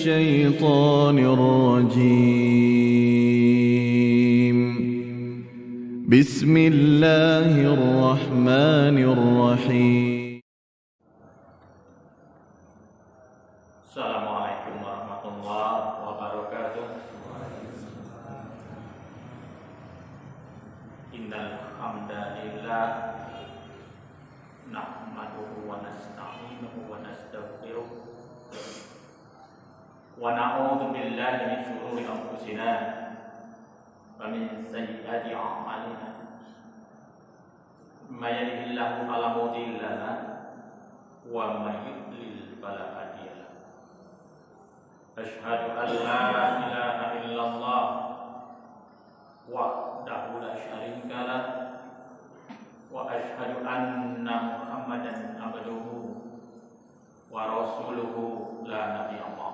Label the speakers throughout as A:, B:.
A: الشيطان الرجيم. بسم الله الرحمن الرحيم.
B: Assalamualaikum warahmatullahi wabarakatuh. Innal hamdalillah nahmaduhu wa nasta'inuhu wa nastaghfiruh wa na'udzu billahi min shururi anfusina wa min sayyiati a'malina. May yahdihillahu fala mudilla lahu wa may yudlil fala hadiya lahu. Asyhadu an la ilaha illallah wahdahu la syarika lah wa asyhadu anna Muhammadan abduhu wa rasuluhu la nabiyya ba'dahu.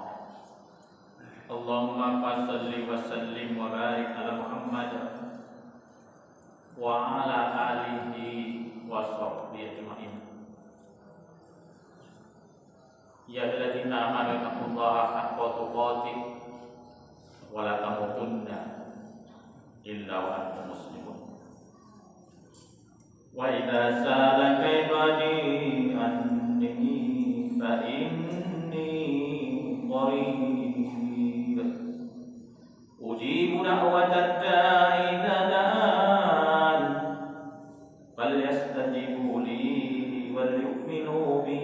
B: Allahumma shalli wa sallim wa barik ala Muhammad wa ala alihi wa sahbihi ajma'in. Ya ayyuhalladzina amanu taqullaha haqqa tuqatih wa la tamutunna illa wa antum muslimun. Wa idza sa'alaka ibadi anni fa inni qarib ujibu da'watad da'i idza da'an falyastajibu li wal yu'minu bi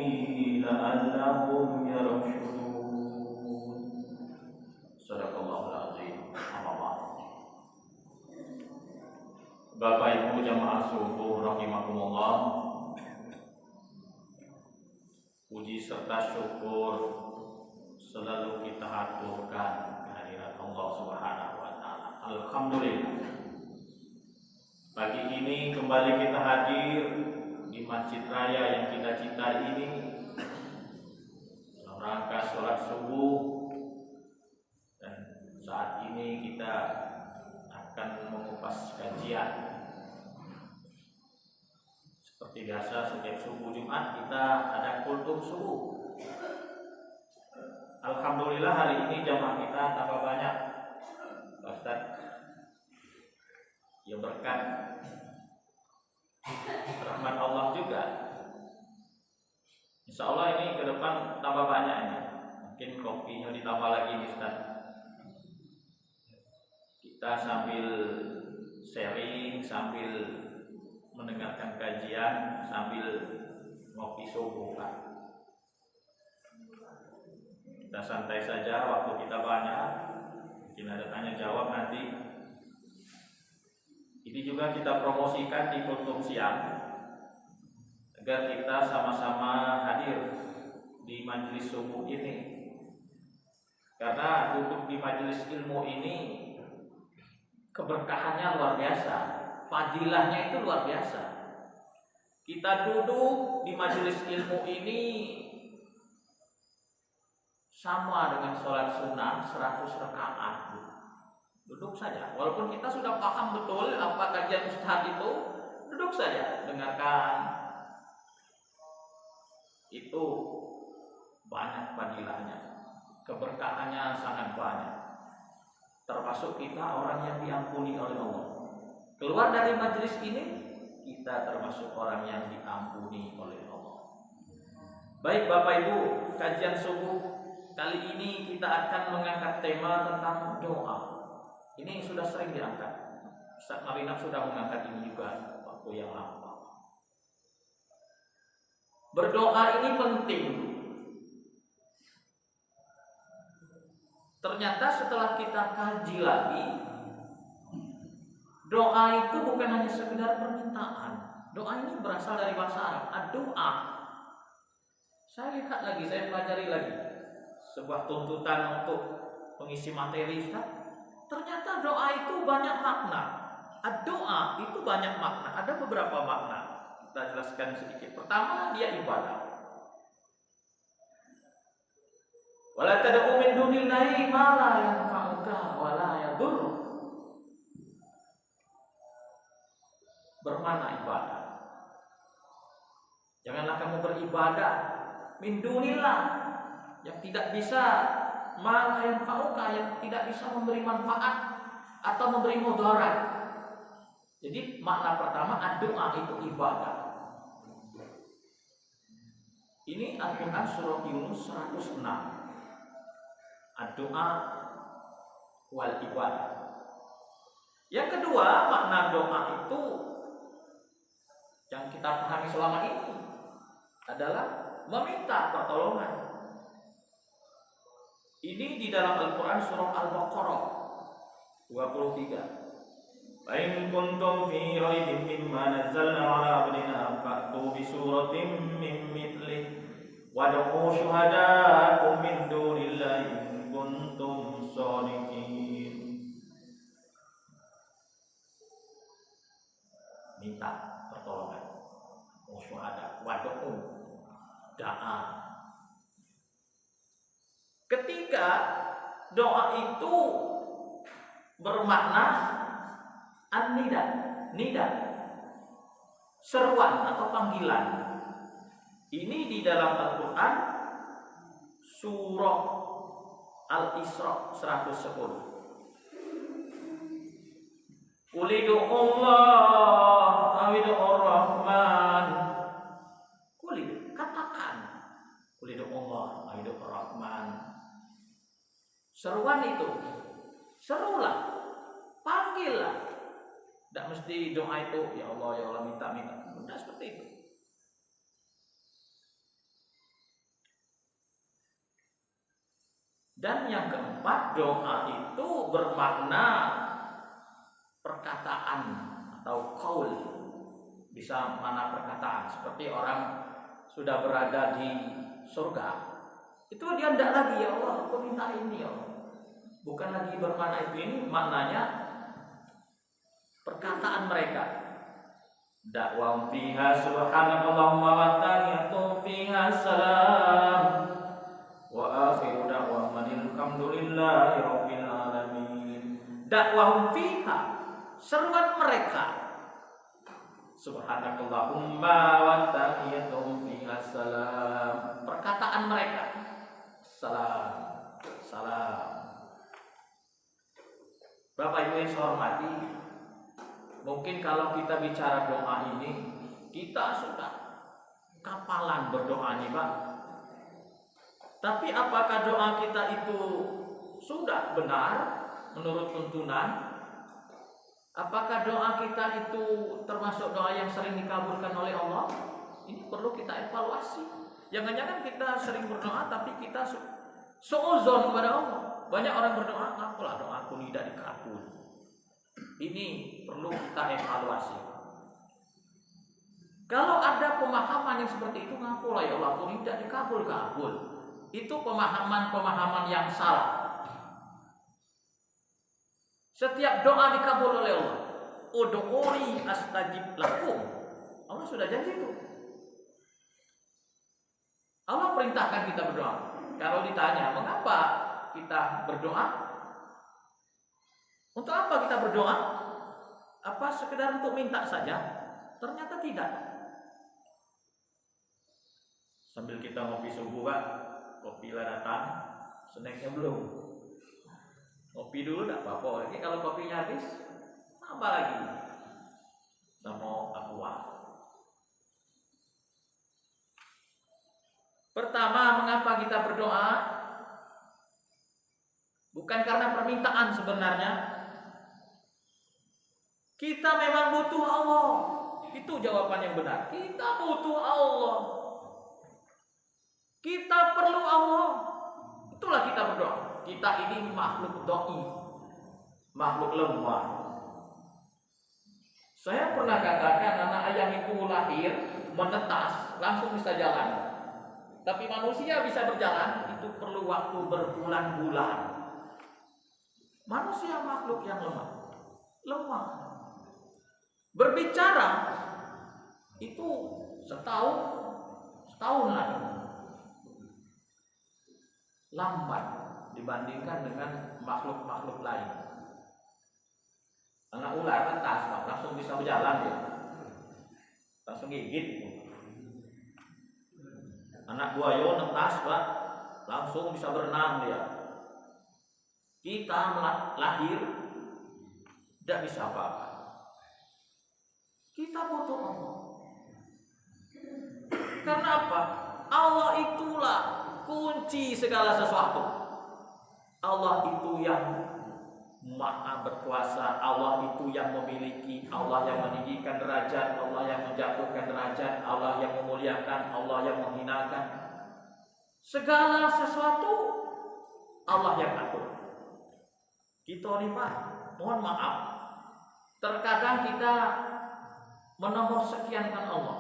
B: la'allahum yarshudun. Shadaqallahul azim. Bapak Ibu jamaah subuh rahimakumullah, puji serta syukur selalu kita aturkan kehadirat Allah Subhanahu wa taala. Alhamdulillah. Pagi ini kembali kita hadir di Masjid Raya yang kita cintai ini dalam rangka sholat subuh, dan saat ini kita akan mengupas kajian. Seperti biasa setiap subuh Jumat kita ada kultum subuh. Alhamdulillah hari ini jamaah kita tambah banyak, Ustaz. Ya berkat rahmat Allah juga. Insya Allah ini ke depan tambah banyak ini. Mungkin kopinya ditambah lagi nih, Ustaz. Kita sambil sharing, sambil mendengarkan kajian, sambil ngopi subuh kan. Kita santai saja, waktu kita banyak. Mungkin ada tanya jawab nanti. Ini juga kita promosikan di kultum siang agar kita sama-sama hadir di majelis subuh ini. Karena duduk di majelis ilmu ini keberkahannya luar biasa, fadilahnya itu luar biasa. Kita duduk di majelis ilmu ini sama dengan sholat sunnah 100 rakaat. Duduk saja, walaupun kita sudah paham betul apa kajian Ustaz itu, duduk saja, dengarkan. Itu banyak fadilahnya, keberkahannya sangat banyak. Termasuk kita orang yang diampuni oleh Allah. Keluar dari majelis ini, kita termasuk orang yang diampuni oleh Allah. Baik Bapak Ibu, kajian subuh kali ini kita akan mengangkat tema tentang doa. Ini sudah sering diangkat. Ustaz Marinab sudah mengangkat ini juga waktu yang lama. Berdoa ini penting. Ternyata setelah kita kaji lagi, doa itu bukan hanya sekedar permintaan. Doa ini berasal dari bahasa Arab, ad-doa. Saya lihat lagi, saya pelajari lagi sebuah tuntutan untuk pengisi materi Ustaz. Ternyata doa itu banyak makna. Ad-doa itu banyak makna. Ada beberapa makna. Kita jelaskan sedikit. Pertama, dia ibadah. Wala tad'u min dunillahi ma la yanfa'uka wa la yadurruk. Bermakna ibadah. Janganlah kamu beribadah min dunillah, yang tidak bisa ma la yanfa'uka, yang tidak bisa memberi manfaat atau memberi mudarat. Jadi makna pertama, doa itu ibadah. Ini Al-Quran surah Yunus 106. Doa wal ibadah. Yang kedua, makna doa itu yang kita pahami selama ini adalah meminta pertolongan. Ini di dalam Al-Quran surah Al-Baqarah 23. Fa in kuntum fi raibin mimma nazzalna 'ala 'abdina fa'tu bi suratin min mithlihi wad'u syuhada'akum min dunillahi in kuntum shadiqin. Minta pertolongan. Syuhada, wad'u, doa. Ketika doa itu bermakna an-nida, nida, seruan atau panggilan. Ini di dalam Al-Quran surah Al-Isra 110. Qul Allah awidur Rahman. Katakan, Qul Allah awidur Rahman. Seruan itu, serulah, panggillah. Tidak mesti doa itu, ya Allah minta. Tidak seperti itu. Dan yang keempat, doa itu bermakna perkataan atau qaul. Bisa mana perkataan, seperti orang sudah berada di surga, itu dia tidak lagi, ya Allah aku minta ini, ya Allah. Bukan lagi bermakna itu, ini maknanya perkataan mereka. Dakwahum fiha subhanakallahumma wa tahiyyatuhum fiha salam wa akhiru da'wahum alhamdulillahi rabbil alamin. Dakwahum fiha, seruan mereka, subhanakallahumma wa tahiyyatuhum fiha salam, perkataan mereka, salam. Bapak Ibu yang saya hormati, mungkin kalau kita bicara doa ini, kita sudah kapalan berdoa nih Pak. Tapi apakah doa kita itu sudah benar menurut tuntunan? Apakah doa kita itu termasuk doa yang sering dikabulkan oleh Allah? Ini perlu kita evaluasi. Jangan-jangan kita sering berdoa tapi kita suudzon kepada Allah. Banyak orang berdoa, apalah doaku tidak dikabul. Ini perlu kita evaluasi. Kalau ada pemahaman yang seperti itu, ngapalah ya Allah, aku tidak dikabul. Itu pemahaman yang salah. Setiap doa dikabul oleh Allah. Ud'uni astajib lakum. Allah sudah janji itu. Allah perintahkan kita berdoa. Kalau ditanya, mengapa kita berdoa? Untuk apa kita berdoa? Apa sekedar untuk minta saja? Ternyata tidak. Sambil kita ngopi subuh, Pak, kopi lah datang, snacknya belum. Kopi dulu tidak apa-apa. Ini kalau kopinya habis, apa lagi? Sama aqua. Pertama, mengapa kita berdoa? Bukan karena permintaan sebenarnya. Kita memang butuh Allah. Itu jawaban yang benar. Kita butuh Allah. Kita perlu Allah. Itulah kita berdoa. Kita ini makhluk dhaif, makhluk lemah. Saya pernah katakan anak ayam itu lahir menetas langsung bisa jalan. Tapi manusia bisa berjalan itu perlu waktu berbulan-bulan. Manusia makhluk yang lemah. Berbicara itu setahun lagi. Lambat dibandingkan dengan makhluk-makhluk lain. Anak ular netas, langsung bisa berjalan dia. Langsung gigit. Anak buaya netas, Pak, langsung bisa berenang dia. Kita lahir tidak bisa apa-apa. Kita butuh Allah. Karena apa? Allah itulah kunci segala sesuatu. Allah itu yang Maha berkuasa, Allah itu yang memiliki, Allah yang meninggikan derajat, Allah yang menjatuhkan derajat, Allah yang memuliakan, Allah yang menghinakan. Segala sesuatu Allah yang atur. Kita nih Pak, mohon maaf, terkadang kita menomor sekiankan Allah,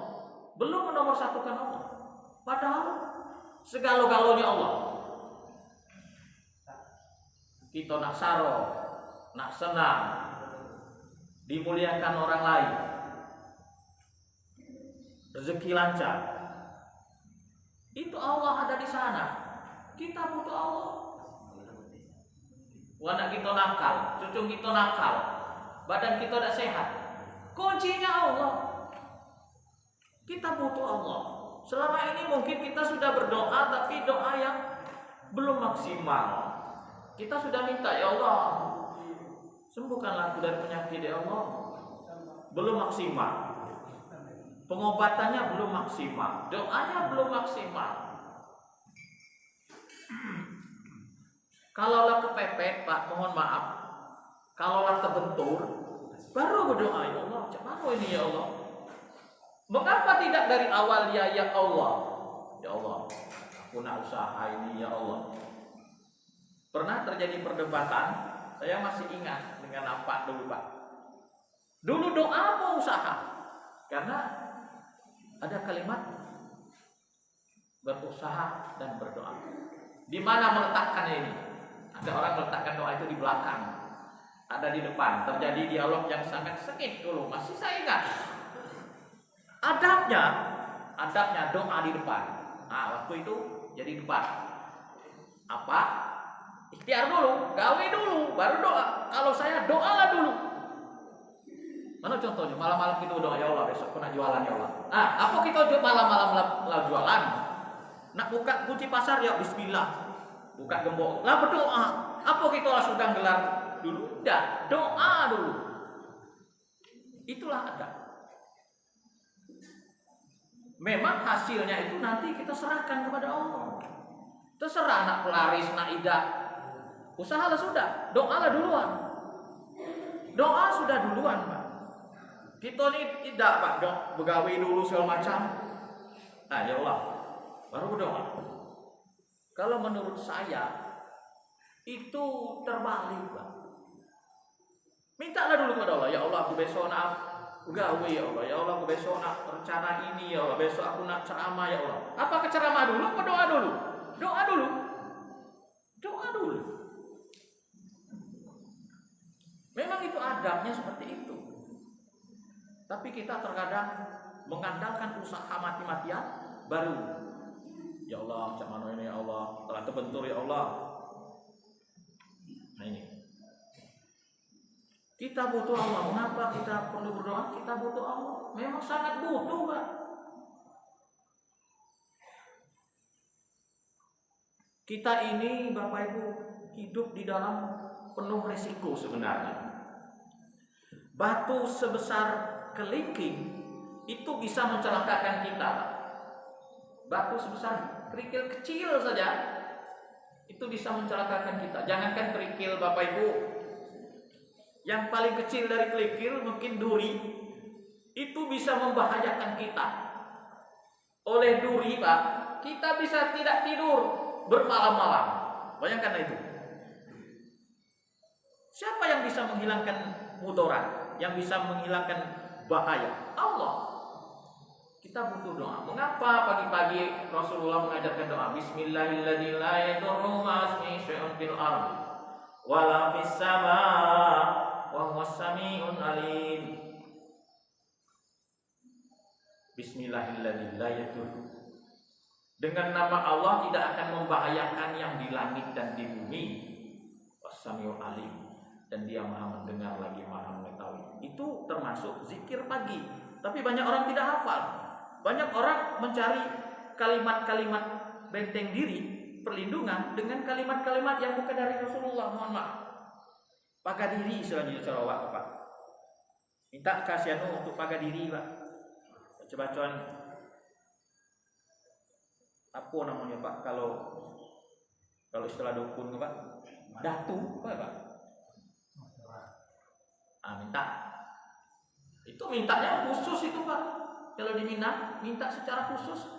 B: belum menomor satukan Allah. Padahal segala-galanya Allah. Kita nak saro, nak senang, dimuliakan orang lain, rezeki lancar, itu Allah ada di sana. Kita butuh Allah. Anak kita nakal, cucu kita nakal, badan kita tidak sehat, kuncinya Allah. Kita butuh Allah. Selama ini mungkin kita sudah berdoa, tapi doa yang belum maksimal. Kita sudah minta, ya Allah, sembuhkanlah aku dari penyakit, ya Allah. Belum maksimal. Pengobatannya belum maksimal. Doanya belum maksimal. Kalaulah kepepet, Pak, mohon maaf. Kalaulah terbentur, baru berdoa, ya Allah, macam mana ini, ya Allah? Mengapa tidak dari awal, ya Allah? Ya Allah, aku nak usaha ini, ya Allah. Pernah terjadi perdebatan, saya masih ingat dengan apa dulu Pak. Dulu doa apa usaha? Karena ada kalimat berusaha dan berdoa. Di mana meletakkan ini? Ada orang meletakkan doa itu di belakang, ada di depan. Terjadi dialog yang sangat sengit dulu, masih saya ingat. Adabnya doa di depan. Nah, waktu itu jadi depan. Apa? Ikhtiar dulu, gawe dulu, baru doa. Kalau saya doalah dulu. Mana contohnya? Malam-malam kita doa, ya Allah, besok kena jualan, ya Allah. Nah, apa kita malam-malam jualan? Nak buka kunci pasar, ya bismillah. Buka gembok, lah berdoa. Apa kita sudah gelar dulu? Tidak, doa dulu. Itulah adab. Memang hasilnya itu nanti kita serahkan kepada Allah. Terserah nak pelaris, nak idak. Usahalah sudah, doalah duluan. Doa sudah duluan, Pak. Kita ini tidak, Pak, begawe dulu segala macam. Nah, ya Allah, baru berdoa. Kalau menurut saya itu terbalik, Pak. Mintalah dulu kepada Allah, ya Allah, aku besok nak begawe, ya Allah, ya Allah, aku besok nak rencana ini, ya Allah, besok aku nak ceramah, ya Allah. Apakah ceramah dulu? Apa doa dulu? Doa dulu. Doa dulu. Memang itu adabnya seperti itu. Tapi kita terkadang mengandalkan usaha mati-matian baru. Ya Allah, macam mana ini, ya Allah, telah terbentur, ya Allah. Nah ini. Kita butuh Allah. Mengapa kita perlu berdoa? Kita butuh Allah. Memang sangat butuh, Pak. Kita ini, Bapak Ibu, hidup di dalam penuh resiko sebenarnya. Batu sebesar kelingking itu bisa mencelakakan kita, Pak. Batu sebesar kerikil kecil saja itu bisa mencelakakan kita. Jangankan kerikil, Bapak Ibu, yang paling kecil dari kerikil mungkin duri itu bisa membahayakan kita. Oleh duri, Pak, kita bisa tidak tidur bermalam-malam. Bayangkan itu. Siapa yang bisa menghilangkan mudarat, yang bisa menghilangkan bahaya? Allah. Kita butuh doa. Mengapa pagi-pagi Rasulullah mengajarkan doa? Bismillahirrahmanirrahim. La yadurru ma'asmi syai'un fil ardi wala fis sama' wa huwas sami'un alim. Bismillahirrahmanirrahim. La yadurru. Dengan nama Allah tidak akan membahayakan yang di langit dan di bumi. Was-sami'un alim. Dan dia maha mendengar lagi maha mengetahui. Itu termasuk zikir pagi. Tapi banyak orang tidak hafal. Banyak orang mencari kalimat-kalimat benteng diri perlindungan dengan kalimat-kalimat yang bukan dari Rasulullah. Mohon maaf. Pakai diri selanjutnya Sarawak Pak. Minta kasihan untuk pakai diri Pak. Baca-bacaan apa namanya Pak? Kalau istilah dukun Pak, datu apa Pak? Minta. Itu mintanya khusus itu Pak. Kalau di Minang minta secara khusus.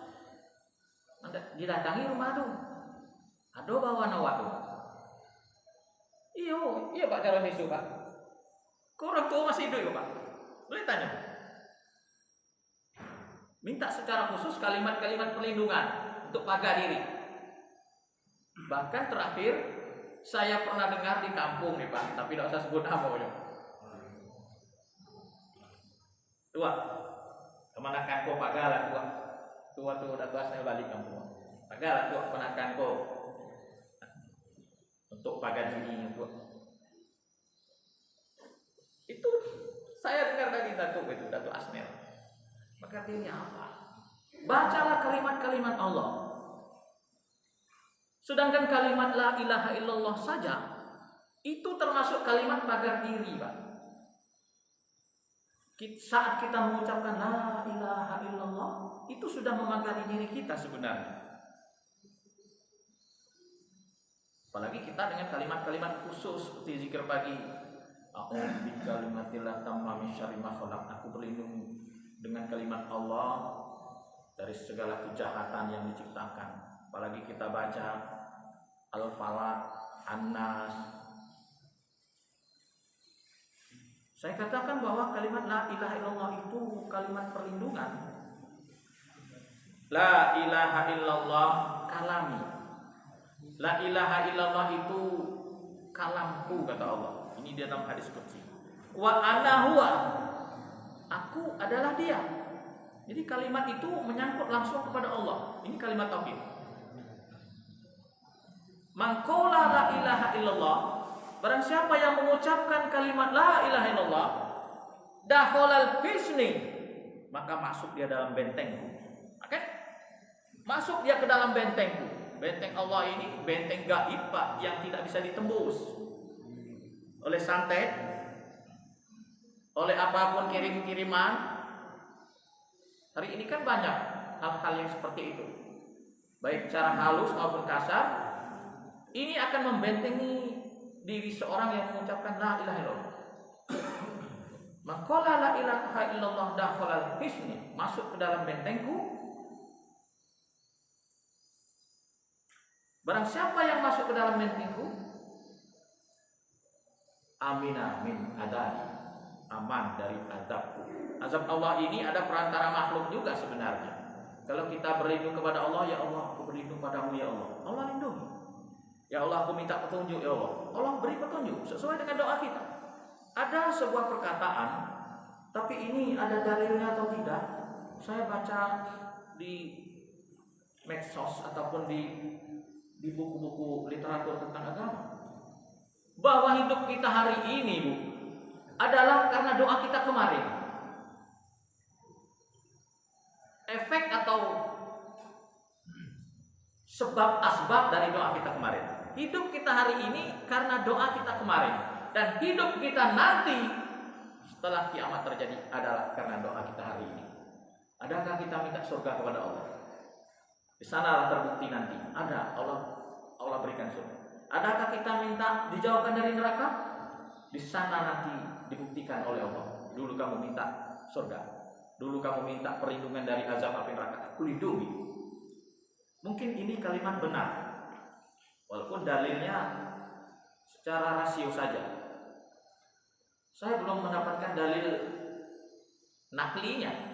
B: Didatangi rumah tuh. Ada bawa nawak tuh. Iya Pak cara Yesus Pak. Kok orang tua masih hidup ya Pak? Boleh tanya. Minta secara khusus kalimat-kalimat perlindungan untuk pagar diri. Bahkan terakhir saya pernah dengar di kampung nih Pak, tapi tidak usah sebut nama ya. Tua, kemanakan kau pagalah tua tuh udah bahasnya balik kampung. Pagalah tua kemenakan kau untuk pagar diri tua. Itu saya dengar dari Datuk Asnel. Pagar diri apa? Bacalah kalimat-kalimat Allah. Sedangkan kalimat la ilaha illallah saja itu termasuk kalimat pagar diri, Pak. Saat kita mengucapkan la ilaha illallah, itu sudah memagari diri kita sebenarnya. Apalagi kita dengan kalimat-kalimat khusus seperti zikir pagi. A'udzu bikalimatillah tammami syarri ma khalaq. Aku berlindung dengan kalimat Allah dari segala kejahatan yang diciptakan. Apalagi kita baca Al-Falaq, An-Nas. Saya katakan bahwa kalimat la ilaha illallah itu kalimat perlindungan. La ilaha illallah kalami. La ilaha illallah itu kalamku kata Allah. Ini di dalam hadis qudsi. Wa ana huwa. Aku adalah dia. Jadi kalimat itu menyangkut langsung kepada Allah. Ini kalimat tauhid. Man qala la ilaha illallah, barang siapa yang mengucapkan kalimat la ilaha illallah, dakhalal hisni, maka masuk dia dalam bentengku. Oke? Masuk dia ke dalam bentengku. Benteng Allah ini benteng gaib Pak, yang tidak bisa ditembus oleh santet, oleh apapun kirim-kiriman. Hari ini kan banyak hal-hal yang seperti itu, baik secara halus maupun kasar. Ini akan membentengi diri seorang yang mengucapkan la ilaha illallah. Maka la ilaha illallah dakhalal hisni, masuk ke dalam bentengku. Barang siapa yang masuk ke dalam bentengku, amina min adabi, aman dari azabku. Azab Allah ini ada perantara makhluk juga sebenarnya. Kalau kita berlindung kepada Allah, ya Allah, aku berlindung padamu ya Allah. Allah lindungi. Ya Allah, aku minta petunjuk ya Allah. Allah beri petunjuk sesuai dengan doa kita. Ada sebuah perkataan, tapi ini ada dalilnya atau tidak? Saya baca di medsos ataupun di buku-buku literatur tentang agama, bahwa hidup kita hari ini, Bu, adalah karena doa kita kemarin. Efek atau sebab asbab dari doa kita kemarin. Hidup kita hari ini karena doa kita kemarin, dan hidup kita nanti setelah kiamat terjadi adalah karena doa kita hari ini. Adakah kita minta surga kepada Allah? Di sanalah terbukti nanti. Ada, Allah berikan surga. Adakah kita minta dijauhkan dari neraka? Di sana nanti dibuktikan oleh Allah. Dulu kamu minta surga, dulu kamu minta perlindungan dari azab api neraka, aku lindungi. Mungkin ini kalimat benar, walaupun dalilnya secara rasio saja. Saya belum mendapatkan dalil naklinya.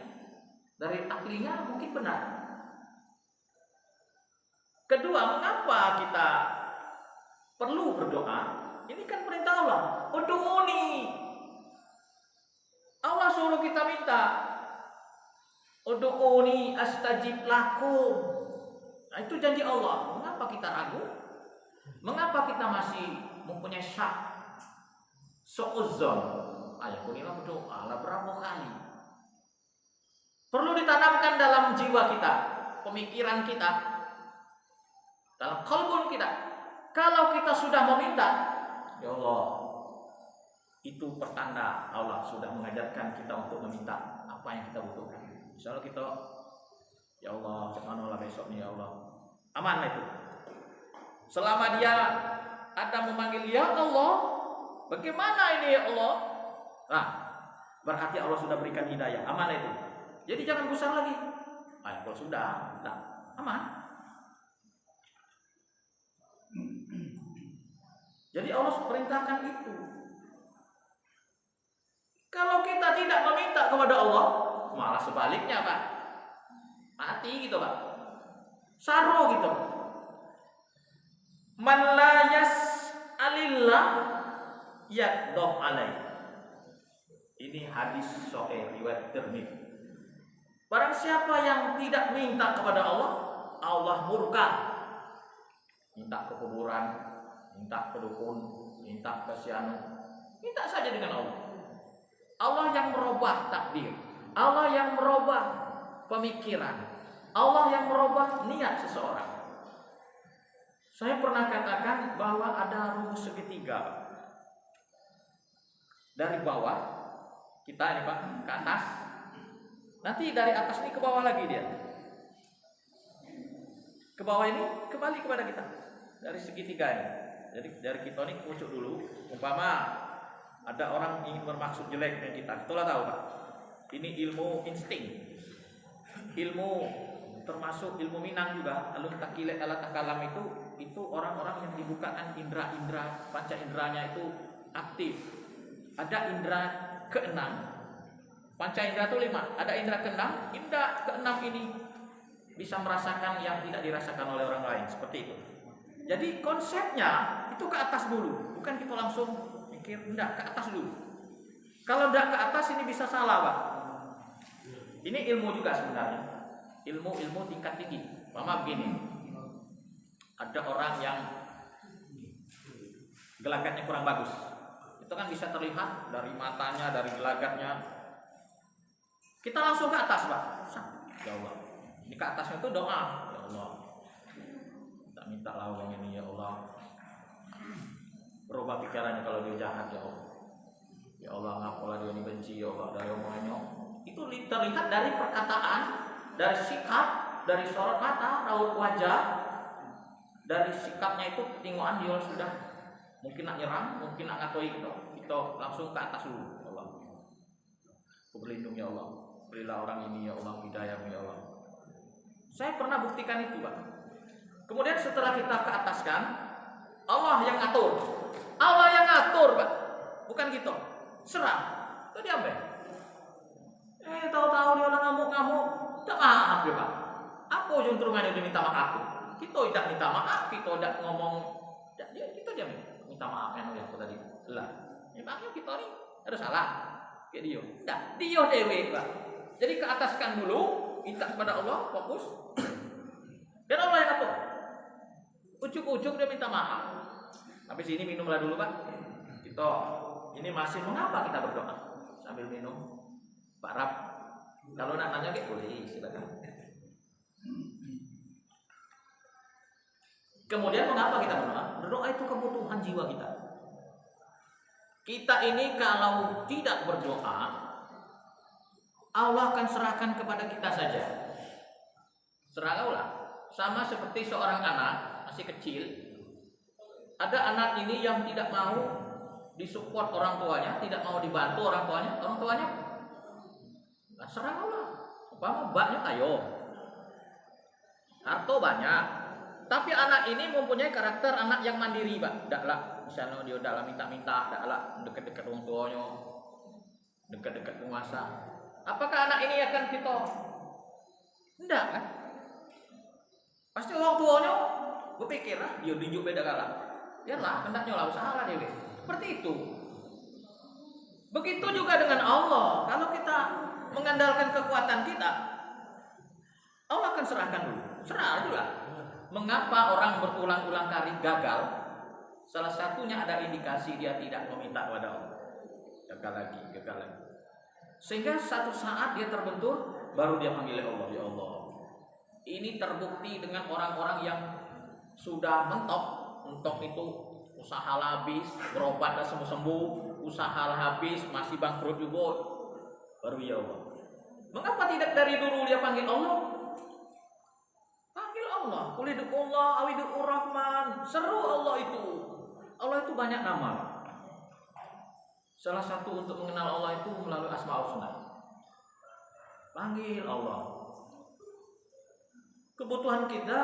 B: Dari aklinya mungkin benar. Kedua, mengapa kita perlu berdoa? Ini kan perintah Allah. Ud'uni. Allah suruh kita minta. Ud'uni astajib lakum. Nah, itu janji Allah. Mengapa kita ragu? Mengapa kita masih mempunyai syak? Su'uzzon. Ayakunilah berdoa lah berapa kali. Perlu ditanamkan dalam jiwa kita, pemikiran kita. dalam qalbun kita. Kalau kita sudah meminta, ya Allah, itu pertanda Allah sudah mengajarkan kita untuk meminta apa yang kita butuhkan. Misalnya kita, ya Allah, subhanallah besok nih ya Allah, aman itu. Selama dia ada memanggil ya Allah, bagaimana ini ya Allah? Nah, berarti Allah sudah berikan hidayah, aman itu. Jadi jangan gusar lagi. Kalau sudah, nah, aman. Jadi Allah perintahkan itu. Kalau kita tidak meminta kepada Allah, malah sebaliknya Pak, mati gitu Pak, saro gitu. Man la yas'alillah yaghdab alaih. Ini hadis sahih riwayat Tirmidzi. Barang siapa yang tidak minta kepada Allah, Allah murka. Minta ke kuburan, minta ke dukun, minta ke sianu, minta saja dengan Allah. Allah yang merubah takdir, Allah yang merubah pemikiran, Allah yang merubah niat seseorang. Saya pernah katakan bahwa ada rumus segitiga. Dari bawah kita ini Pak ke atas, nanti dari atas ini ke bawah lagi dia. Ke bawah ini kembali kepada kita. Dari segitiga ini. Jadi dari kita ini pucuk dulu. Umpama ada orang ingin bermaksud jelek dengan kita, itulah tahu Pak. Ini ilmu insting, ilmu termasuk ilmu Minang juga. Alun takile ala takalam itu orang-orang yang dibukakan indra-indra panca indranya itu aktif. Ada indra keenam, panca indra itu 5. Ada indra keenam, indra keenam ini bisa merasakan yang tidak dirasakan oleh orang lain, seperti itu. Jadi konsepnya itu ke atas dulu, bukan kita langsung mikir, enggak, ke atas dulu. Kalau enggak ke atas ini bisa salah Pak. Ini ilmu juga sebenarnya, ilmu tingkat tinggi. Mama begini, ada orang yang gelagatnya kurang bagus, itu kan bisa terlihat dari matanya, dari gelagatnya. Kita langsung ke atas Pak. Ya Allah, ini ke atasnya itu doa. Ya Allah, minta lawang ini ya Allah, berubah pikirannya kalau dia jahat ya Allah. Ya Allah, ngapalah dia ini benci ya Allah dari omongannya. Itu terlihat dari perkataan, dari sikap, dari sorot mata, raut wajah, dari sikapnya itu tingoan dia sudah mungkin nak nyerang, mungkin nak ngatoi gitu. Kita langsung ke atas dulu. Ya Allah, aku berlindung ya Allah, berilah orang ini ya Allah hidayah ya Allah. Saya pernah buktikan itu Pak. Kemudian setelah kita ke ataskan, Allah yang ngatur. Allah yang ngatur Pak, bukan gitu. Serang, itu diambil. Tahu-tahu dia orang ngamuk-ngamuk, tak maaf ya Pak. Apa ujung turunannya dia minta maaf? Kita tidak minta maaf, kita tidak ngomong, kita dia minta maaf yang aku tadi. Lah, memangnya kita ini ada salah? Kayak dia, tidak, dia dewe Pak. Jadi ke ataskan dulu, minta kepada Allah, fokus. Dan Allah yang ngatur. Ujuk-ujuk dia minta maaf. Habis ini minumlah dulu Pak. Kita ini masih mengapa kita berdoa sambil minum Pak Rab. Kalau nak nanya boleh silakan. Kemudian mengapa kita berdoa? Berdoa itu kebutuhan jiwa kita. Kita ini kalau tidak berdoa, Allah akan serahkan kepada kita saja. Serahkanlah. Sama seperti seorang anak masih kecil, ada anak ini yang tidak mau disupport orang tuanya, tidak mau dibantu orang tuanya serahlah. Umpama banyak ayo, harta banyak, tapi anak ini mempunyai karakter anak yang mandiri Pak. Daklah, misalnya dia dalam minta-minta, daklah dekat-dekat orang tuanya, dekat-dekat penguasa. Apakah anak ini akan kita? Enggak kan? Pasti orang tuanya berpikir lah, dia tunjuk beda kalah. Biarlah, hendaknya lah usaha lah dia. Seperti itu. Begitu juga dengan Allah. Kalau kita mengandalkan kekuatan kita, Allah akan serahkan dulu. Serah aja lah. Mengapa orang berulang-ulang kali gagal? Salah satunya ada indikasi dia tidak meminta kepada Allah. Gagal lagi. Sehingga satu saat dia terbentur, baru dia panggil Allah, ya Allah. Ini terbukti dengan orang-orang yang sudah mentok itu usaha habis, berobat dan sembuh, usaha habis masih bangkrut juga, baru ya Allah. Mengapa tidak dari dulu dia panggil Allah? Panggil Allah, Qulidullah awidur Rahman, seru Allah itu. Allah itu banyak nama. Salah satu untuk mengenal Allah itu melalui Asmaul Husna. Panggil Allah. Kebutuhan kita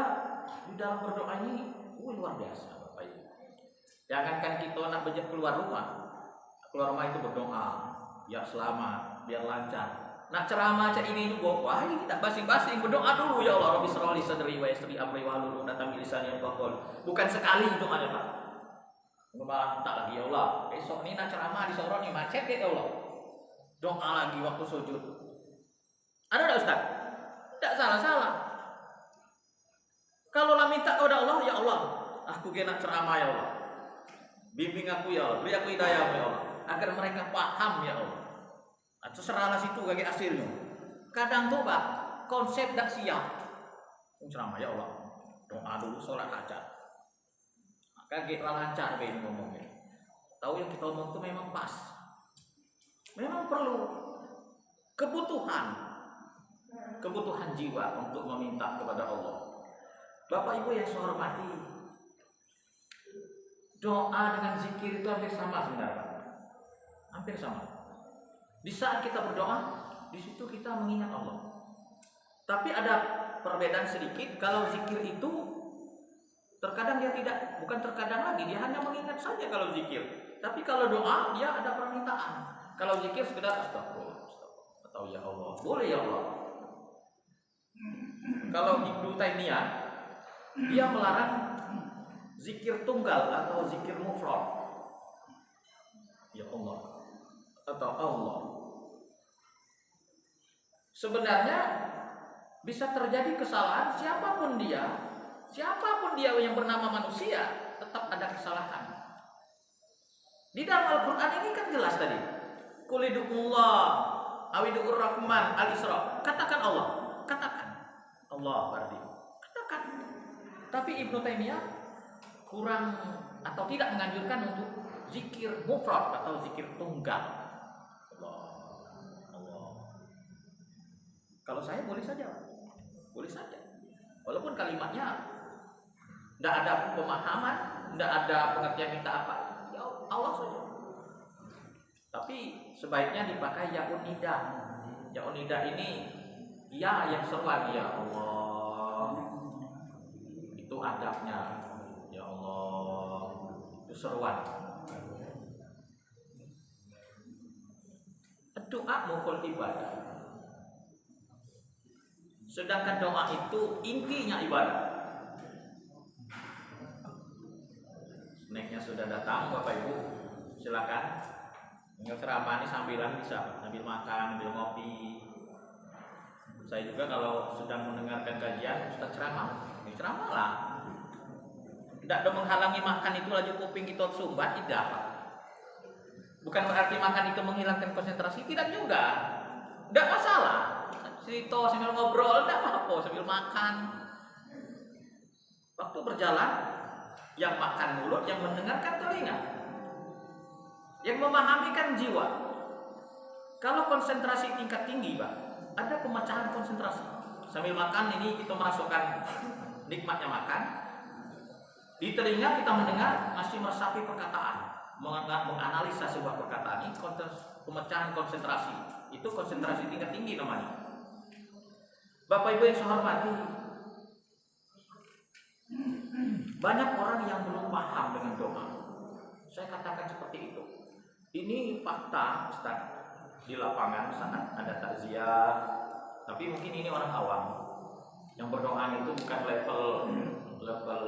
B: di dalam berdoa ini luar biasa, Bapak Ibu. Jangankan kita nak keluar rumah itu berdoa, ya selamat, biar lancar. Nak ceramah cak ini juga, wah ini tak basing-basing, berdoa dulu ya Allah. Rabbi shrah li sadri wa yassir li amri wahlul 'uqdatam min lisani yafqahu. Bukan sekali doanya Pak. Malah tak lagi ya Allah. Besok ini nak ceramah di Sorong nih macet ya Allah. Doa lagi waktu sujud. Ada enggak Ustaz? Tidak salah. Kalau lah minta kepada Allah, ya Allah, aku kena ceramah ya Allah. Bimbing aku ya Allah, beri aku hidayah ya Allah, agar mereka paham ya Allah. Atau serahlah situ bagi hasilnya. Kadang tuh Pak, konsep tak siap. Ceramah ya Allah. Doa dulu sholat hajat. Kaget lancar begini ngomongnya. Tahu yang kita omong itu memang pas. Memang perlu kebutuhan jiwa untuk meminta kepada Allah. Bapak Ibu yang saya hormati, doa dengan zikir itu hampir sama sebenarnya. Hampir sama. Di saat kita berdoa, di situ kita mengingat Allah. Tapi ada perbedaan sedikit. Kalau zikir itu terkadang dia bukan terkadang lagi, dia hanya mengingat saja kalau zikir. Tapi kalau doa, dia ada permintaan. Kalau zikir sekedar astagfirullah, atau ya Allah, boleh ya Allah. Kalau Ibnu Taimiyah, dia melarang zikir tunggal atau zikir mufrad. Ya Allah atau Allah. Sebenarnya bisa terjadi kesalahan siapapun dia yang bernama manusia, tetap ada kesalahan. Di dalam Al-Quran ini kan jelas tadi, Qulidullah awidur Rahman Al-Isra. Katakan Allah, berarti katakan. Tapi Ibnu Taimiyah kurang atau tidak menganjurkan untuk zikir mufrad atau zikir tunggal. Allah. Kalau saya boleh saja. Walaupun kalimatnya tidak ada pemahaman, tidak ada pengertian minta apa, ya Allah saja. Tapi sebaiknya dipakai yaun nida. Yaun nida ini ya yang seruan, ya Allah. Itu adabnya, ya Allah. Itu seruan. Doa mukul ibadah. Sedangkan doa itu intinya ibadah. Snacknya sudah datang, Bapak Ibu, silakan. Tinggal ceramah ini sambilan bisa, sambil makan, sambil ngopi. Saya juga kalau sedang mendengarkan kajian, Ustaz ceramah, ya ceramahlah. Tidak ada menghalangi makan itu laju kuping kita sumbat, tidak. Bukan berarti makan itu menghilangkan konsentrasi, tidak juga. Tidak masalah. Cerita sambil ngobrol, tidak apa-apa, sambil makan. Waktu berjalan, yang makan mulut, yang mendengarkan telinga, yang memahami kan jiwa. Kalau konsentrasi tingkat tinggi, Pak, ada pemecahan konsentrasi. Sambil makan ini kita merasakan nikmatnya makan. Di telinga kita mendengar, masih meresapi perkataan, menganalisa sebuah perkataan. Ini pemecahan konsentrasi. Itu konsentrasi tingkat tinggi namanya. Bapak Ibu yang saya hormati, banyak orang yang belum paham dengan doa. Saya katakan seperti itu. Ini fakta, Ustaz. Di lapangan saat ada takziah, tapi mungkin ini orang awam. Yang berdoa itu bukan level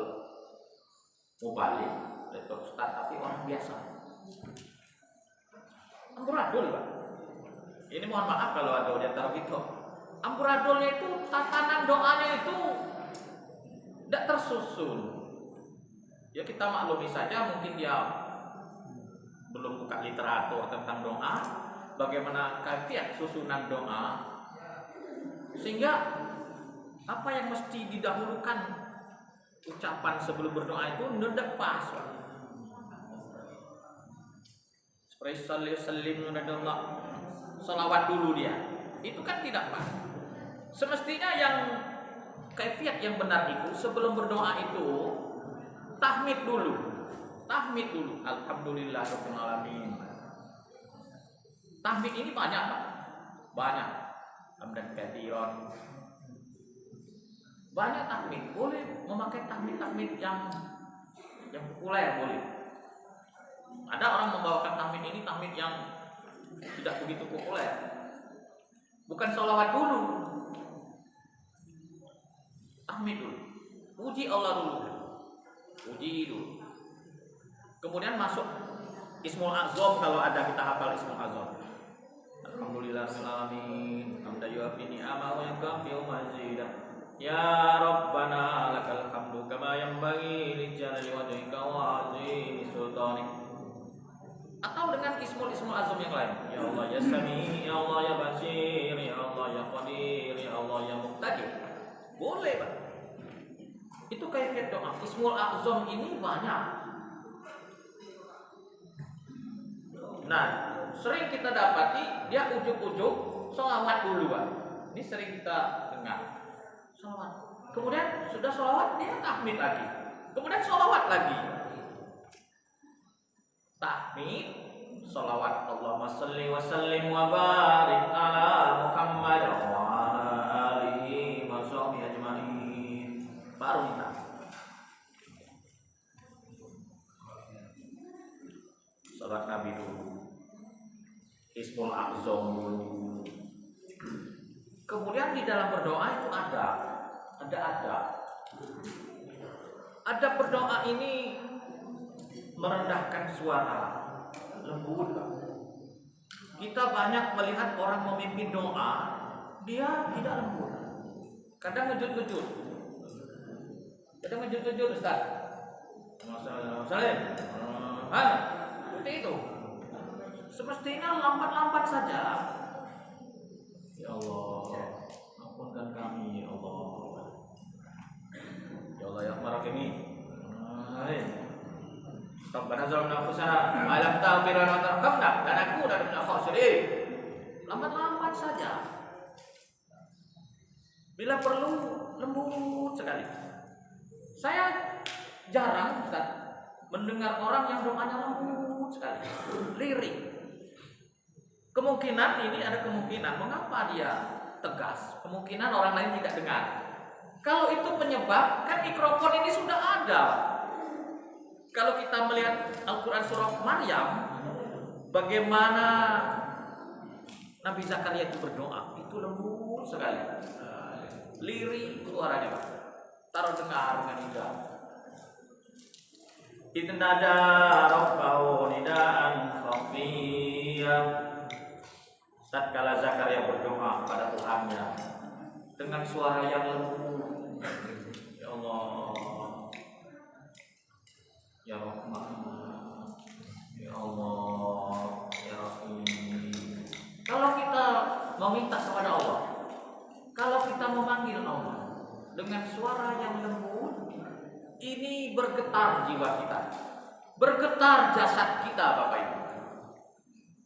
B: mubalik, level Ustaz, tapi orang biasa. Amburadul, Pak. Ini mohon maaf kalau ada di antara kita. Amburadulnya itu tatanan doanya itu tidak tersusun. Ya kita maklumi saja, mungkin dia belum buka literatur tentang doa, bagaimana kaifiat susunan doa, sehingga apa yang mesti didahulukan ucapan sebelum berdoa itu tidak pas. Seperti sallim Allah, salawat dulu dia. Itu kan tidak pas. Semestinya yang kaifiat yang benar itu sebelum berdoa itu tahmid dulu. Tahmid dulu. Alhamdulillahirabbil alamin. Tahmid ini banyak, Pak. Banyak. Hamdan katsiran. Banyak tahmid. Boleh memakai tahmid yang populer, boleh. Ada orang membawakan tahmid ini tahmid yang tidak begitu populer. Bukan sholawat dulu. Tahmid dulu. Puji Allah dulu. Puji dulu. Kemudian masuk Ismul Azam, kalau ada kita hafal Ismul Azam. Alhamdulillahirabbil alamin. Hamdan yuafi ni'amahu wa yukafi'u mazidah. Ya Rabbana lakal hamdu kama yanbaghi li jalali wajhika wa 'azimi sultanik. Atau dengan Ismul Azam yang lain. Ya Allah ya Sami, ya Allah ya Basir, ya Allah ya Qadir, ya Allah ya Muqtadir. Boleh, Pak. Itu kayak doa. Ismul Azam ini banyak. Nah, sering kita dapati dia ujuk-ujuk sholawat dulu, Pak. Ini sering kita dengar. Sholawat. Kemudian sudah sholawat dia tahmid lagi. Kemudian sholawat lagi. Tahmid, sholawat. Allahumma sholli wa sallim wa barik ala Muhammad wa ala alihi wa sahbihi ajma'in. Baru kita. Salat Nabi dulu. Ismul Azam dulu. Kemudian di dalam berdoa itu ada. Ada berdoa ini merendahkan suara, lembut. Kita banyak melihat orang memimpin doa, dia tidak lembut. Kadang ngejut-ngejut. Ustaz. Seperti itu. Semestinya lambat-lambat saja. Ya Allah, ampunkan kami, ya Allah. Ya Allah ya Rahim. Rabbana zalamna anfusana wa lam taghfir lana wa tarhamna lanakunanna minal khasirin. Lambat-lambat saja. Bila perlu lembut sekali. Saya jarang, Ustaz, mendengar orang yang doanya lembut sekali, lirik. Kemungkinan ini ada kemungkinan mengapa dia tegas. Kemungkinan orang lain tidak dengar. Kalau itu penyebab, kan mikrofon ini sudah ada. Kalau kita melihat Al-Quran surah Maryam, bagaimana Nabi Zakaria itu berdoa, itu lembut sekali, lirik suaranya, taruh dengar dengan indah. Idnada rabbahu nidaan khafiyah. Tatkala Zakaria berdoa pada Tuhannya dengan suara yang lembut, ya Allah, ya Rahman, ya Allah, ya Rahim. Kalau kita meminta kepada Allah, kalau kita memanggil Allah dengan suara yang lembut, ini bergetar jiwa kita, bergetar jasad kita, Bapak Ibu.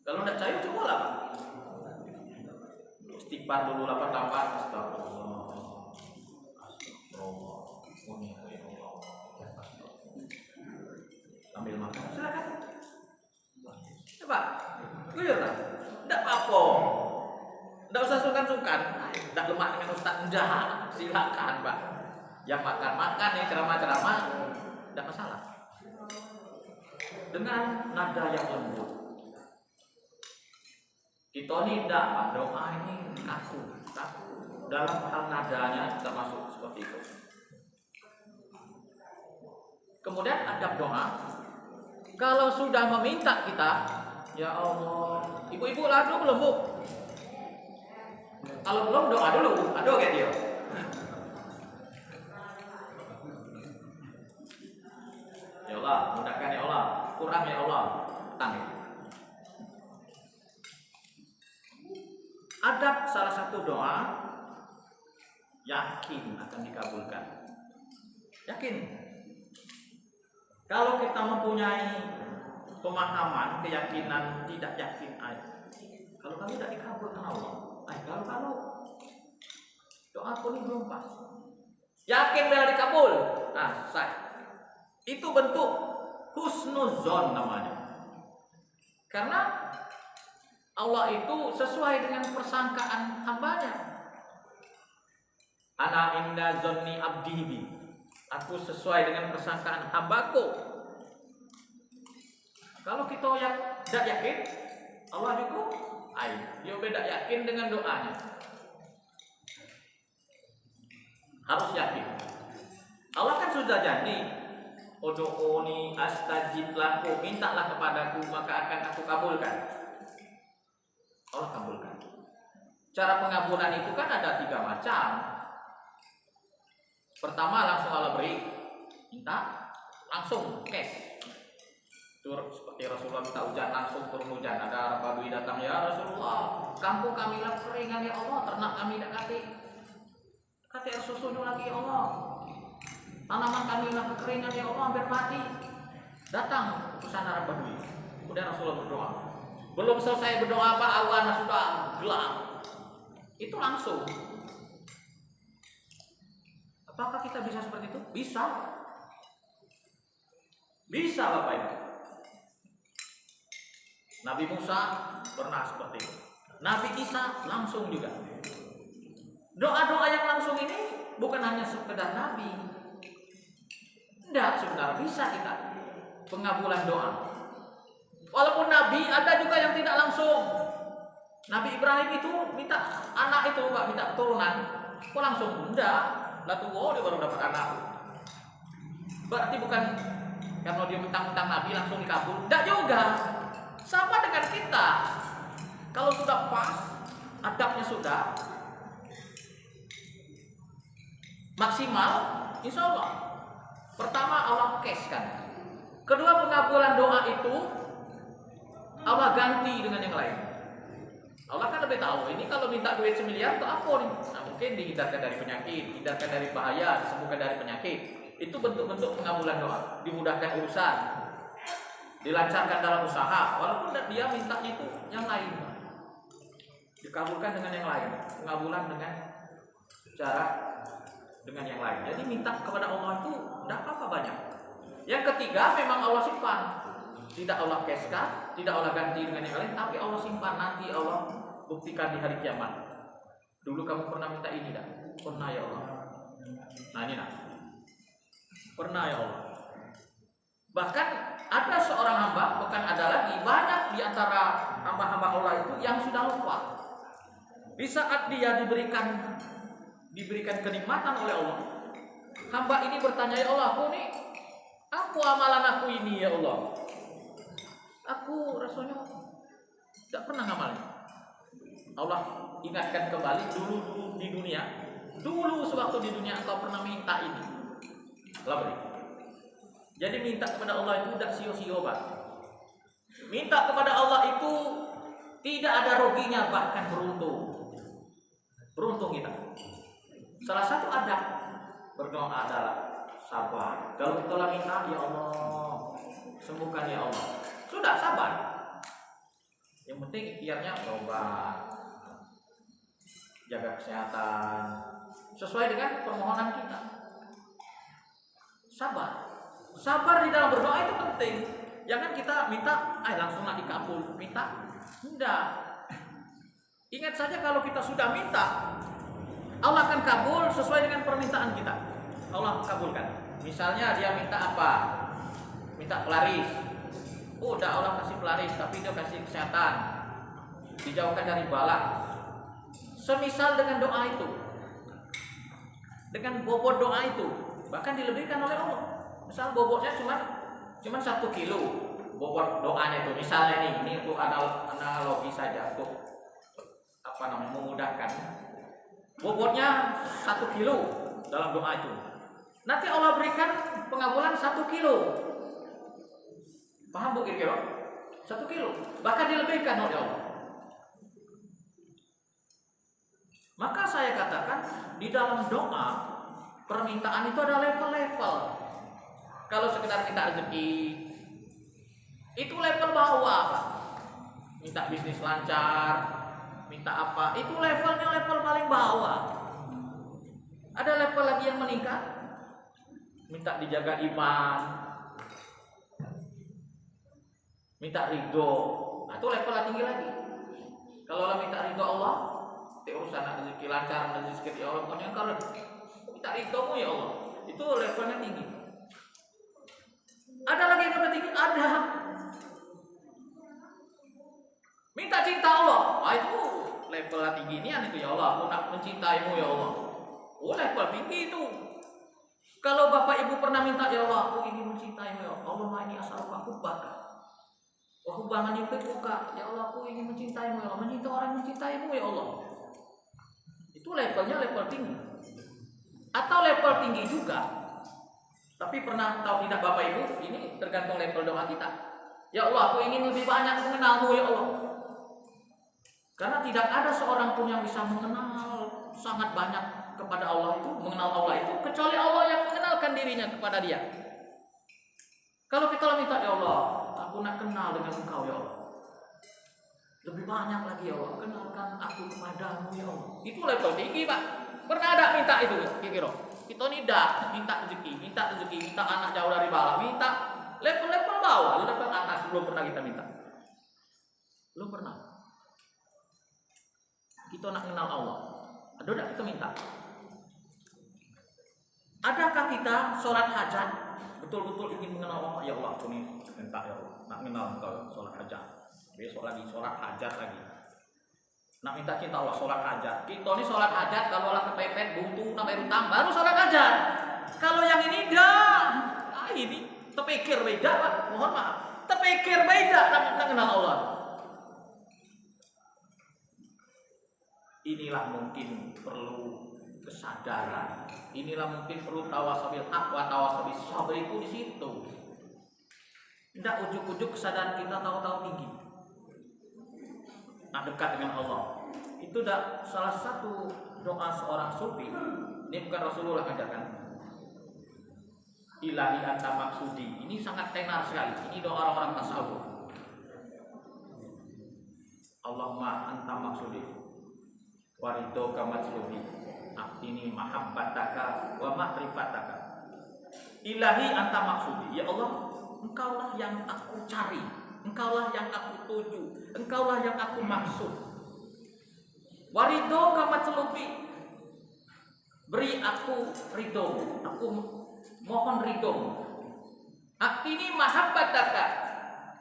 B: Kalau tidak percaya, cobalah, Pak. Istighfar dulu 8 astagfirullah. Ambil makan, silakan. Coba, guyurlah. Tidak apa-apa. Tidak usah sungkan-sungkan. Tidak lemah dengan Ustaz. Enggak, silakan, Pak. Yang makan-makan, yang ceramah-ceramah, tidak masalah. Dengan nada yang lembut. Kita ini tidak, Pak. Doa ini kaku. Dalam hal nadanya kita masuk seperti itu. Kemudian adab doa. Kalau sudah meminta kita, ya Allah, ibu-ibu lah dulu belum, Bu? Kalau belum, doa dulu. Aduh kayak dia. Ya Allah, mudahkan ya Allah, kurang ya Allah, tanggung. Adab salah satu doa, yakin akan dikabulkan. Yakin. Kalau kita mempunyai pemahaman, keyakinan, tidak yakin, kalau kami tidak dikabulkan Allah, kalau doa aku ini belum pas, yakin bela dikabul, itu bentuk husnuzon namanya. Karena Allah itu sesuai dengan persangkaan hambanya. Ana inda zonni abdi bi. Aku sesuai dengan persangkaan hambaku. Kalau kita yang tidak yakin, Allah juga dia beda yakin dengan doanya. Harus yakin. Allah kan sudah janji, ud'uni astajib lakum, mintalah kepadaku maka akan aku kabulkan. Allah kabulkan. Cara pengabulan itu kan ada 3 macam. Pertama langsung Allah beri, minta langsung cash. Seperti Rasulullah minta hujan, langsung turun hujan. Ada Arab Badui datang, ya Rasulullah, kampung kami lah keringan ya Allah, ternak kami tidak kati susunya lagi ya Allah, tanaman kami lah kekeringan ya Allah, hampir mati. Datang utusan Arab Badui. Kemudian Rasulullah berdoa. Belum selesai berdoa Pak, awan sudah gelap. Itu langsung. Apakah kita bisa seperti itu? Bisa. Bisa Bapak Ibu. Nabi Musa pernah seperti itu. Nabi Isa langsung juga. Doa-doa yang langsung ini bukan hanya sekedar Nabi. Tidak, sebenarnya bisa kita pengabulan doa. Walaupun Nabi ada juga yang tidak langsung. Nabi Ibrahim itu minta anak itu, Pak, minta keturunan. Kok langsung? Enggak. Lah tunggu dia baru dapat anak. Berarti bukan karena dia mentang-mentang Nabi langsung dikabul. Tidak juga. Sama dengan kita. Kalau sudah pas, adabnya sudah maksimal, insya Allah. Pertama Allah keskan. Kedua pengabulan doa itu Allah ganti dengan yang lain. Allah kan lebih tahu. Ini kalau minta duit 1 miliar itu apa nih? Nah, mungkin dihindarkan dari penyakit, dihindarkan dari bahaya, disembuhkan dari penyakit. Itu bentuk-bentuk pengabulan doa. Dimudahkan urusan, dilancarkan dalam usaha. Walaupun dia minta itu yang lain, dikabulkan dengan yang lain. Pengabulan dengan cara dengan yang lain. Jadi minta kepada Allah itu tidak apa-apa banyak. Yang ketiga memang Allah simpan. Tidak Allah keskan, tidak Allah ganti dengan yang lain, tapi Allah simpan. Nanti Allah buktikan di hari kiamat. Dulu kamu pernah minta ini tak? Pernah ya Allah. Nah ini nak. Pernah ya Allah. Bahkan ada seorang hamba, bukan ada lagi, banyak di antara hamba-hamba Allah itu yang sudah lupa. Di saat dia diberikan kenikmatan oleh Allah, hamba ini bertanya, ya Allah, aku amalan aku ini ya Allah. Aku rasanya tidak pernah ngamalin. Allah ingatkan kembali dulu di dunia. Dulu sewaktu di dunia engkau pernah minta ini. Allah beri. Jadi minta kepada Allah itu tidak sia-sia, Pak. Minta kepada Allah itu tidak ada ruginya, bahkan beruntung. Beruntung kita. Salah satu adab berdoa adalah sabar. Kalau kita minta, ya Allah, sembuhkan ya Allah. Sudah sabar. Yang penting ikhtiarnya berobat, jaga kesehatan sesuai dengan permohonan kita. Sabar. Sabar di dalam berdoa itu penting. Jangan kita minta, langsung nak dikabul. Minta, enggak. Ingat saja kalau kita sudah minta, Allah akan kabul sesuai dengan permintaan kita. Allah kabulkan. Misalnya dia minta apa? Minta pelaris. Udah Allah kasih pelaris, tapi dia kasih kesehatan, dijauhkan dari bala. Semisal dengan doa itu, dengan bobot doa itu, bahkan dilebihkan oleh Allah. Misal bobotnya cuma 1 kilo, bobot doanya itu. Misalnya ini untuk analogi saja, untuk memudahkan. Bobotnya 1 kilo dalam doa itu. Nanti Allah berikan pengabulan 1 kilo. Paham Bu kira-kira? 1 kilo. Bahkan dilebihkan oleh Allah. Maka saya katakan di dalam doa permintaan itu ada level-level. Kalau sekedar minta rezeki, itu level bawah, Pak. Minta bisnis lancar, minta apa, itu levelnya level paling bawah. Ada level lagi yang meningkat, minta dijaga iman, minta ridho, itu level tinggi lagi. Kalau lah minta ridho Allah, urusan rezeki lancar, rezeki ya Allah, pokoknya kalau minta ridhomu ya Allah, itu levelnya tinggi. Ada lagi yang lebih tinggi, ada minta cinta Allah. Wah, itu level tinggi ini itu ya Allah, aku nak mencintaimu ya Allah. Oh, level tinggi itu. Kalau bapak ibu pernah minta ya Allah, aku ingin mencintaimu ya Allah. Allahumma inni as'aluka hubbaka wa hubba man yuhibbuka. Ya Allah, aku ingin mencintaimu ya Allah, mencintai orang mencintaimu ya Allah. Itu levelnya level tinggi. Atau level tinggi juga. Tapi pernah tahu tidak bapak ibu, ini tergantung level doa kita. Ya Allah, aku ingin lebih banyak mengenalmu ya Allah. Karena tidak ada seorang pun yang bisa mengenal sangat banyak kepada Allah itu, mengenal Allah itu, kecuali Allah yang mengenalkan dirinya kepada dia. Kalau kita minta ya Allah, aku nak kenal dengan Engkau ya Allah. Lebih banyak lagi ya Allah, kenalkan aku kepadamu ya Allah. Itu level tinggi, Pak. Pernah ada minta itu kira-kira? Kita ini dah minta rezeki, minta anak jauh dari bala, minta level-level bawah, level atas belum pernah kita minta. Belum pernah. Kita nak kenal Allah. Ada tidak kita minta? Adakah kita sholat hajat betul-betul ingin mengenal Allah? Ya Allah, aku ini minta ya Allah, nak kenal Engkau sholat hajat. Besok lagi sholat hajat lagi. Nak minta cinta Allah sholat hajat. Kita ini sholat hajat kalau Allah kepepet buntu sampai utang baru sholat hajat. Kalau yang ini dah, ini terpikir beda, Pak. Mohon maaf, terpikir beda nak kenal Allah. Inilah mungkin perlu kesadaran. Inilah mungkin perlu tawasabil haq wa tawasabil sabr itu di situ. Tidak ujuk-ujuk kesadaran kita tahu-tahu tinggi. Nah, dekat dengan Allah. Itu dah salah satu doa seorang sufi. Ini bukan Rasulullah ajarkan. Ilahi anta maksudi. Ini sangat tenar sekali. Ini doa orang-orang tasawuf. Allahumma anta maksudi. Warido kamatslubi. Ini mahabbataka wa ma'rifataka. Ilahi anta maksudi. Ya Allah, Engkaulah yang aku cari, Engkaulah yang aku tuju, Engkaulah yang aku maksud. Warido kamatslubi. Beri aku ridho, aku mohon ridho. Ini mahabbataka.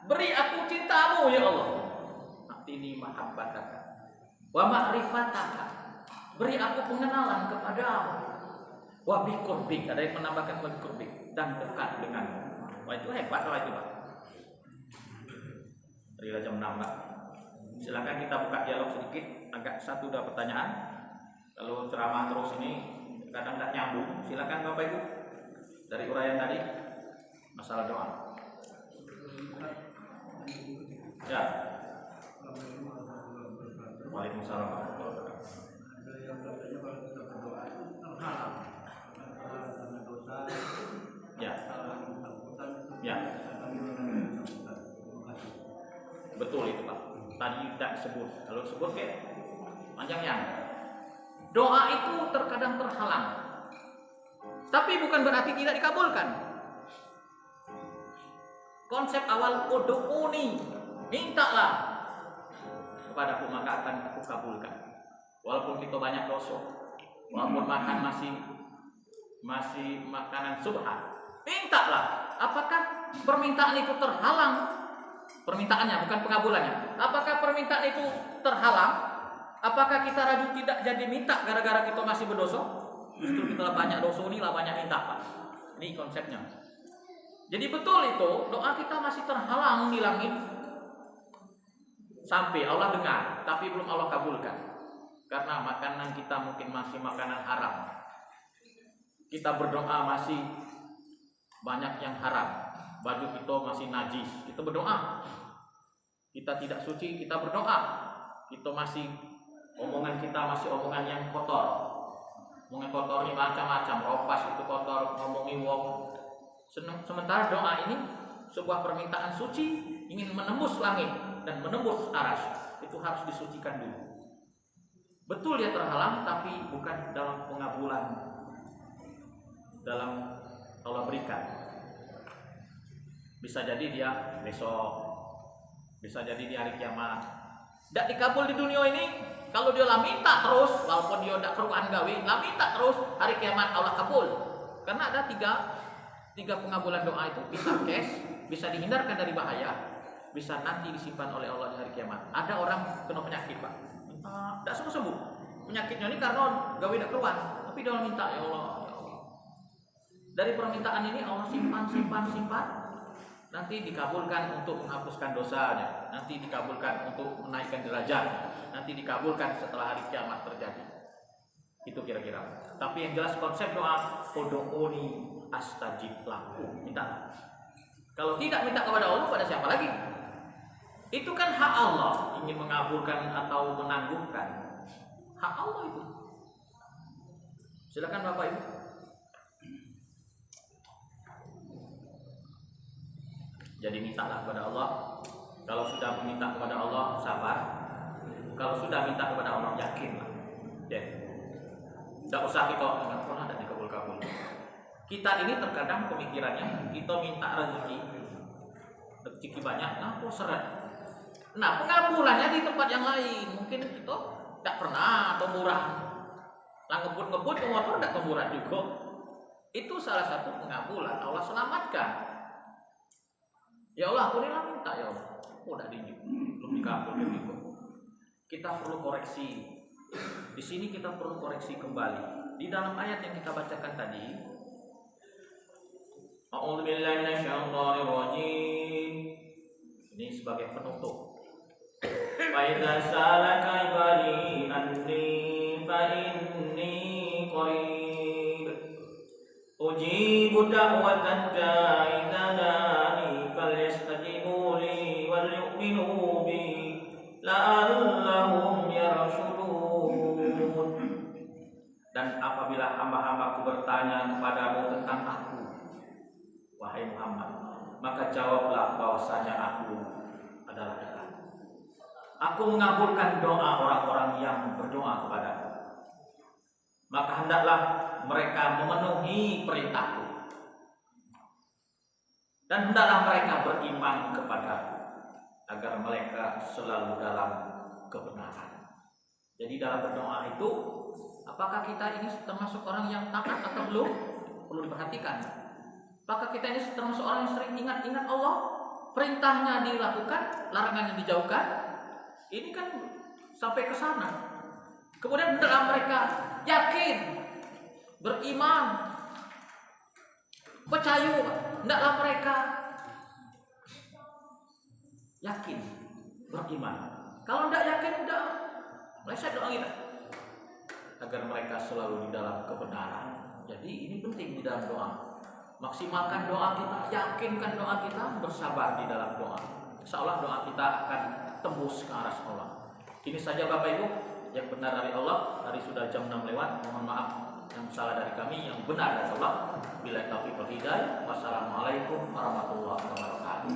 B: Beri aku cintamu ya Allah. Ini mahabbataka. Wa ma'rifataka. Beri aku pengenalan kepadamu. Wa biqurbik, ada yang menambahkan wa biqurbik, dan dekat denganmu. Wah, itu hebat lah itu, Pak. Dari jam 6, Pak. Silakan kita buka dialog sedikit, agak satu dua pertanyaan. Kalau ceramah terus ini kadang tidak nyambung. Silakan Bapak Ibu. Dari uraian tadi masalah doa. Ya. Waalaikumsalam warahmatullahi wabarakatuh. Ya. Ya. Betul itu, Pak. Tadi tidak sebut. Kalau sebut kayak panjangnya. Doa itu terkadang terhalang. Tapi bukan berarti tidak dikabulkan. Konsep awal ud'uni, mintalah kepadaku maka akan aku kabulkan. Walaupun kita banyak dosa, walaupun makan masih makanan subhan, mintalah. Apakah permintaan itu terhalang? Permintaannya bukan pengabulannya. Apakah permintaan itu terhalang? Apakah kita rajin tidak jadi minta gara-gara kita masih berdosa? Justru kita banyak dosa ini lah banyak minta, Pak. Ini konsepnya. Jadi betul itu, doa kita masih terhalang di langit. Sampai Allah dengar, tapi belum Allah kabulkan. Karena makanan kita mungkin masih makanan haram. Kita berdoa masih banyak yang haram. Baju kita masih najis. Kita berdoa. Kita tidak suci, kita berdoa. Kita masih omongan kita masih omongan yang kotor. mengotori macam-macam, rofas itu kotor, ngomongi wong. Sementara doa ini sebuah permintaan suci, ingin menembus langit dan menembus aras, itu harus disucikan dulu. Betul dia terhalang, tapi bukan dalam pengabulan, dalam Allah berikan. Bisa jadi dia besok, bisa jadi di hari kiamat. Tidak dikabul di dunia ini. Kalau dia lah minta terus, walaupun dia tidak keruan gawe, lah minta terus, hari kiamat Allah kabul. Karena ada tiga pengabulan doa itu, bisa cash, bisa dihindarkan dari bahaya, bisa nanti disimpan oleh Allah di hari kiamat. Ada orang kena penyakit, Pak, tidak sembuh. Penyakitnya ini karena gawe tidak keruan, tapi dia minta, ya Allah, ya Allah. Dari permintaan ini Allah simpan. Nanti dikabulkan untuk menghapuskan dosanya, nanti dikabulkan untuk menaikkan derajat, nanti dikabulkan setelah hari kiamat terjadi. Itu kira-kira. Tapi yang jelas konsep doa, ud'uuni astajib lakum, minta. Kalau tidak minta kepada Allah, pada siapa lagi? Itu kan hak Allah, ingin mengabulkan atau menangguhkan. Hak Allah itu. Silakan Bapak Ibu. Jadi mintalah kepada Allah. Kalau sudah meminta kepada Allah, sabar. Kalau sudah minta kepada Allah, yakinlah. Ya. Tidak usah kita ingat pernah ada dikabul-kabul. Kita ini terkadang pemikirannya kita minta rezeki banyak, nah kok seret. Nah pengabulannya di tempat yang lain. Mungkin kita tidak pernah atau murah. Lah ngebut motor tidak murah juga. Itu salah satu pengabulan. Allah selamatkan. Ya Allah, aku ini lah minta ya Allah. Udah belum dikabul gitu. Kita perlu koreksi. Di sini kita perlu koreksi kembali. Di dalam ayat yang kita bacakan tadi, A'udzu billahi minasyaitonir rajim. Ini sebagai penutup. Fa idza salaka ibadi anni fa inni qarib. Ujibu da'watan da'i dani falyastajibu li wal yu'minu bi la'allahum yarshudun. Dan apabila hamba-hambaku bertanya kepadamu tentang aku, wahai Muhammad, maka jawablah bahwasanya aku adalah dekat. Aku mengabulkan doa orang-orang yang berdoa kepadaku. Maka hendaklah mereka memenuhi perintahku, dan hendaklah mereka beriman kepadaku, agar mereka selalu dalam kebenaran. Jadi dalam berdoa itu, apakah kita ini termasuk orang yang taat atau belum? Perlu diperhatikan. Apakah kita ini termasuk orang yang sering ingat-ingat Allah, perintahnya dilakukan, larangannya dijauhkan? Ini kan sampai ke sana. Kemudian hendaklah mereka yakin, beriman, percaya. Hendaklah mereka yakin, beriman. Kalau tidak yakin, udah meleset doa kita. Agar mereka selalu di dalam kebenaran. Jadi ini penting di dalam doa. Maksimalkan doa kita, yakinkan doa kita, bersabar di dalam doa. Insya Allah doa kita akan tembus ke arah Allah. Ini saja Bapak Ibu, yang benar dari Allah. Hari sudah jam 6 lewat. Mohon maaf yang salah dari kami, yang benar dari Allah. Bila taufiq wal hidayah. Wassalamualaikum warahmatullahi wabarakatuh.